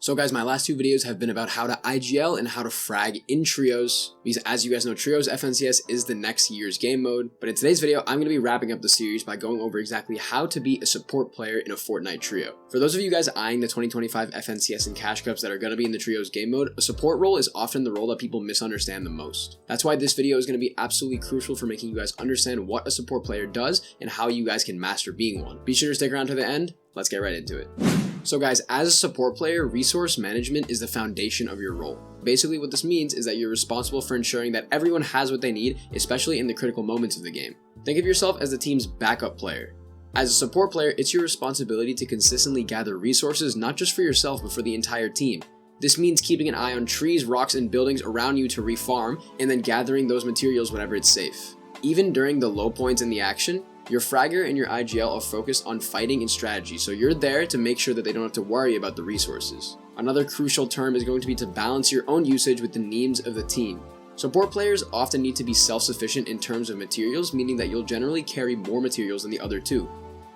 So guys, my last two videos have been about how to IGL and how to frag in trios, because as you guys know, trios FNCS is the next year's game mode. But in today's video, I'm going to be wrapping up the series by going over exactly how to be a support player in a Fortnite trio. For those of you guys eyeing the 2025 FNCS and cash cups that are going to be in the trios game mode, a support role is often the role that people misunderstand the most. That's why this video is going to be absolutely crucial for making you guys understand what a support player does and how you guys can master being one. Be sure to stick around to the end. Let's get right into it. So guys, as a support player, resource management is the foundation of your role. Basically what this means is that you're responsible for ensuring that everyone has what they need, especially in the critical moments of the game. Think of yourself as the team's backup player. As a support player, it's your responsibility to consistently gather resources, not just for yourself, but for the entire team. This means keeping an eye on trees, rocks, and buildings around you to refarm, and then gathering those materials whenever it's safe. Even during the low points in the action, your fragger and your IGL are focused on fighting and strategy, so you're there to make sure that they don't have to worry about the resources. Another crucial term is going to be to balance your own usage with the needs of the team. Support players often need to be self-sufficient in terms of materials, meaning that you'll generally carry more materials than the other two.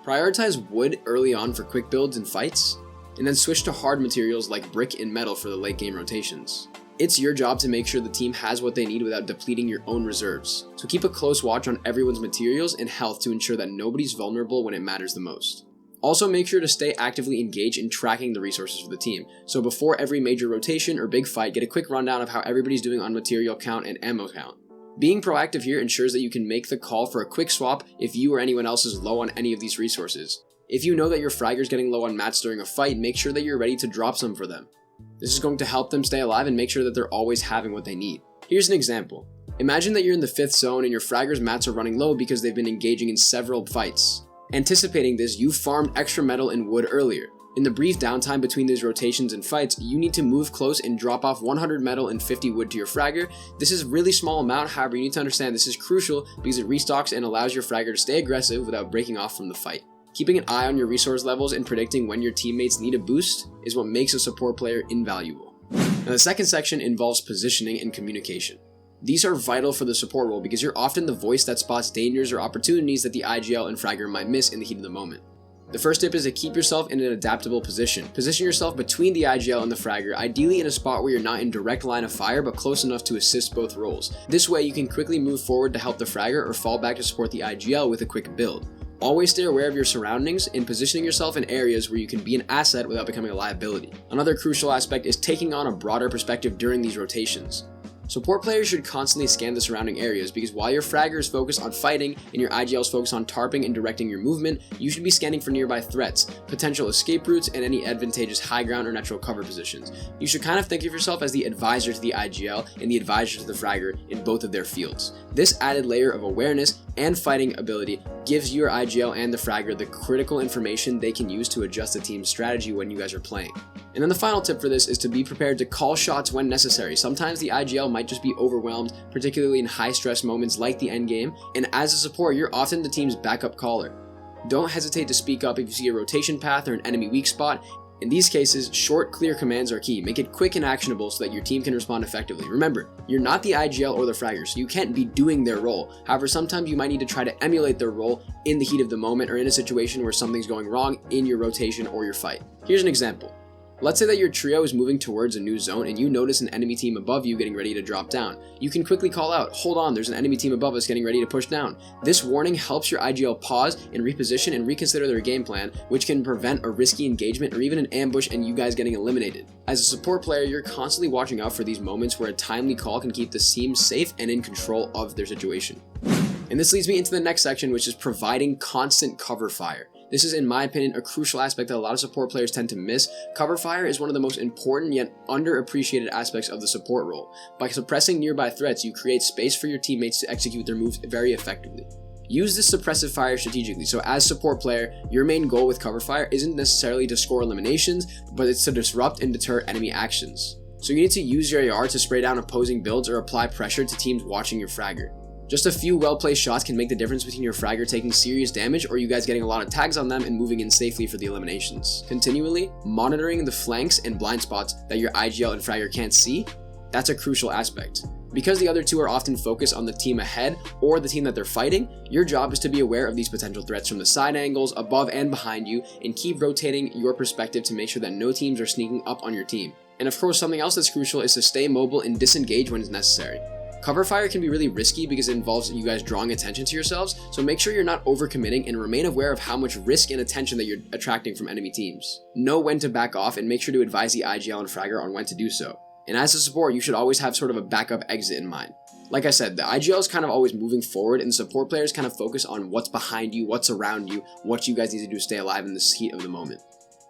Prioritize wood early on for quick builds and fights, and then switch to hard materials like brick and metal for the late game rotations. It's your job to make sure the team has what they need without depleting your own reserves. So keep a close watch on everyone's materials and health to ensure that nobody's vulnerable when it matters the most. Also make sure to stay actively engaged in tracking the resources for the team. So before every major rotation or big fight, get a quick rundown of how everybody's doing on material count and ammo count. Being proactive here ensures that you can make the call for a quick swap if you or anyone else is low on any of these resources. If you know that your fragger's getting low on mats during a fight, make sure that you're ready to drop some for them. This is going to help them stay alive and make sure that they're always having what they need. Here's an example. Imagine that you're in the 5th zone and your fragger's mats are running low because they've been engaging in several fights. Anticipating this, you farmed extra metal and wood earlier. In the brief downtime between these rotations and fights, you need to move close and drop off 100 metal and 50 wood to your fragger. This is a really small amount, however you need to understand this is crucial because it restocks and allows your fragger to stay aggressive without breaking off from the fight. Keeping an eye on your resource levels and predicting when your teammates need a boost is what makes a support player invaluable. Now the second section involves positioning and communication. These are vital for the support role because you're often the voice that spots dangers or opportunities that the IGL and fragger might miss in the heat of the moment. The first tip is to keep yourself in an adaptable position. Position yourself between the IGL and the fragger, ideally in a spot where you're not in direct line of fire but close enough to assist both roles. This way you can quickly move forward to help the fragger or fall back to support the IGL with a quick build. Always stay aware of your surroundings and positioning yourself in areas where you can be an asset without becoming a liability. Another crucial aspect is taking on a broader perspective during these rotations. Support players should constantly scan the surrounding areas because while your fragger is focused on fighting and your IGL is focused on tarping and directing your movement, you should be scanning for nearby threats, potential escape routes, and any advantageous high ground or natural cover positions. You should kind of think of yourself as the advisor to the IGL and the advisor to the fragger in both of their fields. This added layer of awareness and fighting ability gives your IGL and the fragger the critical information they can use to adjust the team's strategy when you guys are playing. And then the final tip for this is to be prepared to call shots when necessary. Sometimes the IGL might just be overwhelmed, particularly in high stress moments like the endgame, and as a support, you're often the team's backup caller. Don't hesitate to speak up if you see a rotation path or an enemy weak spot. In these cases, short, clear commands are key. Make it quick and actionable so that your team can respond effectively. Remember, you're not the IGL or the fragger, so you can't be doing their role. However, sometimes you might need to try to emulate their role in the heat of the moment or in a situation where something's going wrong in your rotation or your fight. Here's an example. Let's say that your trio is moving towards a new zone and you notice an enemy team above you getting ready to drop down. You can quickly call out, "Hold on, there's an enemy team above us getting ready to push down." This warning helps your IGL pause and reposition and reconsider their game plan, which can prevent a risky engagement or even an ambush and you guys getting eliminated. As a support player, you're constantly watching out for these moments where a timely call can keep the team safe and in control of their situation. And this leads me into the next section, which is providing constant cover fire. This is, in my opinion, a crucial aspect that a lot of support players tend to miss. Cover fire is one of the most important yet underappreciated aspects of the support role. By suppressing nearby threats, you create space for your teammates to execute their moves very effectively. Use this suppressive fire strategically. So as support player, your main goal with cover fire isn't necessarily to score eliminations, but it's to disrupt and deter enemy actions. So you need to use your AR to spray down opposing builds or apply pressure to teams watching your fragger. Just a few well-placed shots can make the difference between your fragger taking serious damage or you guys getting a lot of tags on them and moving in safely for the eliminations. Continually monitoring the flanks and blind spots that your IGL and fragger can't see, that's a crucial aspect. Because the other two are often focused on the team ahead or the team that they're fighting, your job is to be aware of these potential threats from the side angles, above and behind you, and keep rotating your perspective to make sure that no teams are sneaking up on your team. And of course, something else that's crucial is to stay mobile and disengage when it's necessary. Cover fire can be really risky because it involves you guys drawing attention to yourselves, so make sure you're not overcommitting and remain aware of how much risk and attention that you're attracting from enemy teams. Know when to back off and make sure to advise the IGL and fragger on when to do so. And as a support, you should always have sort of a backup exit in mind. Like I said, the IGL is kind of always moving forward, and the support players kind of focus on what's behind you, what's around you, what you guys need to do to stay alive in the heat of the moment.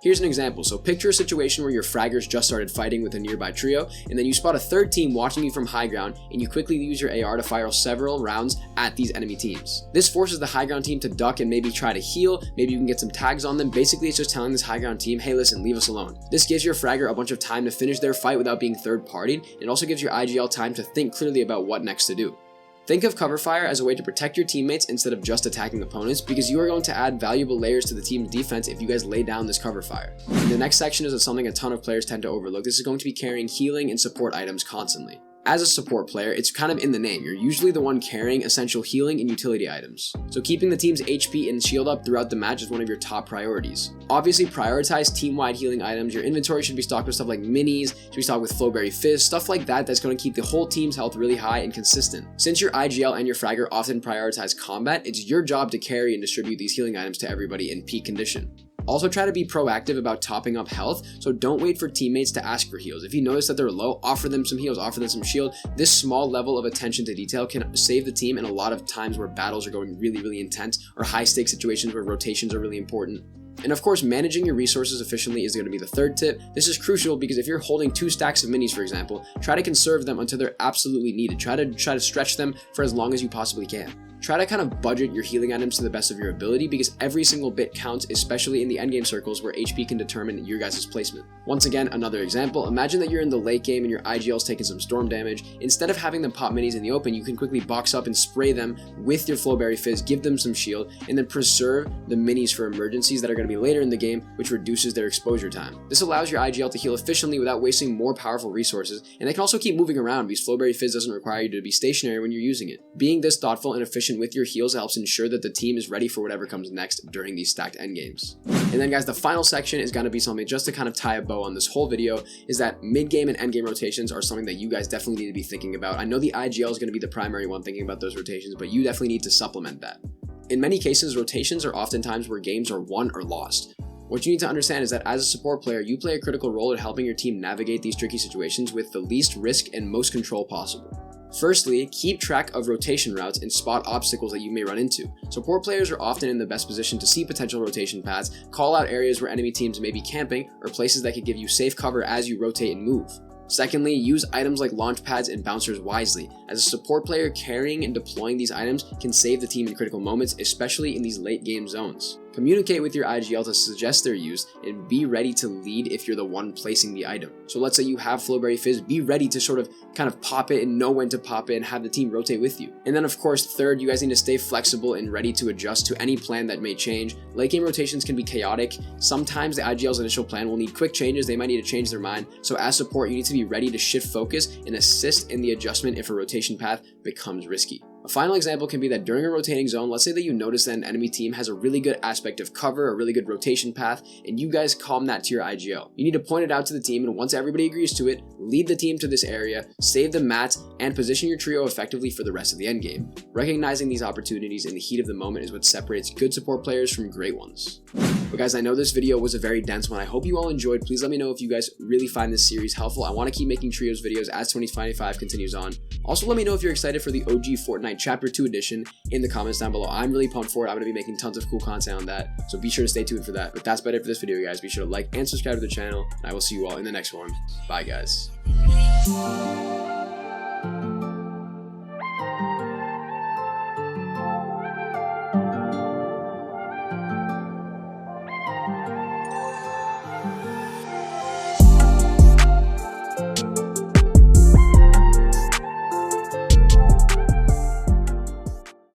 Here's an example. So picture a situation where your fraggers just started fighting with a nearby trio, and then you spot a third team watching you from high ground, and you quickly use your AR to fire several rounds at these enemy teams. This forces the high ground team to duck and maybe try to heal, maybe you can get some tags on them. Basically, it's just telling this high ground team, hey listen, leave us alone. This gives your fragger a bunch of time to finish their fight without being third-partied, and also gives your IGL time to think clearly about what next to do. Think of cover fire as a way to protect your teammates instead of just attacking opponents, because you are going to add valuable layers to the team's defense if you guys lay down this cover fire. And the next section is something a ton of players tend to overlook. This is going to be carrying healing and support items constantly. As a support player, it's kind of in the name. You're usually the one carrying essential healing and utility items. So keeping the team's HP and shield up throughout the match is one of your top priorities. Obviously, prioritize team-wide healing items. Your inventory should be stocked with stuff like minis, should be stocked with Flowberry Fizz, stuff like that that's going to keep the whole team's health really high and consistent. Since your IGL and your fragger often prioritize combat, it's your job to carry and distribute these healing items to everybody in peak condition. Also try to be proactive about topping up health, so don't wait for teammates to ask for heals. If you notice that they're low, offer them some heals, offer them some shield. This small level of attention to detail can save the team in a lot of times where battles are going really intense, or high stakes situations where rotations are really important. And of course, managing your resources efficiently is going to be the third tip. This is crucial because if you're holding 2 stacks of minis, for example, try to conserve them until they're absolutely needed. Try to stretch them for as long as you possibly can. Try to kind of budget your healing items to the best of your ability, because every single bit counts, especially in the endgame circles where HP can determine your guys' placement. Once again, another example, imagine that you're in the late game and your IGL's taking some storm damage. Instead of having them pop minis in the open, you can quickly box up and spray them with your Flowberry Fizz, give them some shield, and then preserve the minis for emergencies that are going to be later in the game, which reduces their exposure time. This allows your IGL to heal efficiently without wasting more powerful resources, and they can also keep moving around because Flowberry Fizz doesn't require you to be stationary when you're using it. Being this thoughtful and efficient with your heals helps ensure that the team is ready for whatever comes next during these stacked endgames. And then guys, the final section is going to be something just to kind of tie a bow on this whole video, is that mid-game and endgame rotations are something that you guys definitely need to be thinking about. I know the IGL is going to be the primary one thinking about those rotations, but you definitely need to supplement that. In many cases, rotations are oftentimes where games are won or lost. What you need to understand is that as a support player, you play a critical role in helping your team navigate these tricky situations with the least risk and most control possible. Firstly, keep track of rotation routes and spot obstacles that you may run into. Support players are often in the best position to see potential rotation paths, call out areas where enemy teams may be camping, or places that could give you safe cover as you rotate and move. Secondly, use items like launch pads and bouncers wisely. As a support player, carrying and deploying these items can save the team in critical moments, especially in these late game zones. Communicate with your IGL to suggest their use, and be ready to lead if you're the one placing the item. So let's say you have Flowberry Fizz, be ready to sort of kind of pop it and know when to pop it and have the team rotate with you. And then of course, third, you guys need to stay flexible and ready to adjust to any plan that may change. Late game rotations can be chaotic. Sometimes the IGL's initial plan will need quick changes, they might need to change their mind. So as support, you need to be ready to shift focus and assist in the adjustment if a rotation path becomes risky. A final example can be that during a rotating zone, let's say that you notice that an enemy team has a really good aspect of cover, a really good rotation path, and you guys calm that to your IGL. You need to point it out to the team, and once everybody agrees to it, lead the team to this area, save the mats, and position your trio effectively for the rest of the endgame. Recognizing these opportunities in the heat of the moment is what separates good support players from great ones. But guys, I know this video was a very dense one. I hope you all enjoyed. Please let me know if you guys really find this series helpful. I want to keep making trios videos as 2025 continues on. Also, let me know if you're excited for the OG Fortnite Chapter 2 edition in the comments down below. I'm really pumped for it. I'm going to be making tons of cool content on that, so be sure to stay tuned for that. But that's about it for this video, guys. Be sure to like and subscribe to the channel, and I will see you all in the next one. Bye, guys.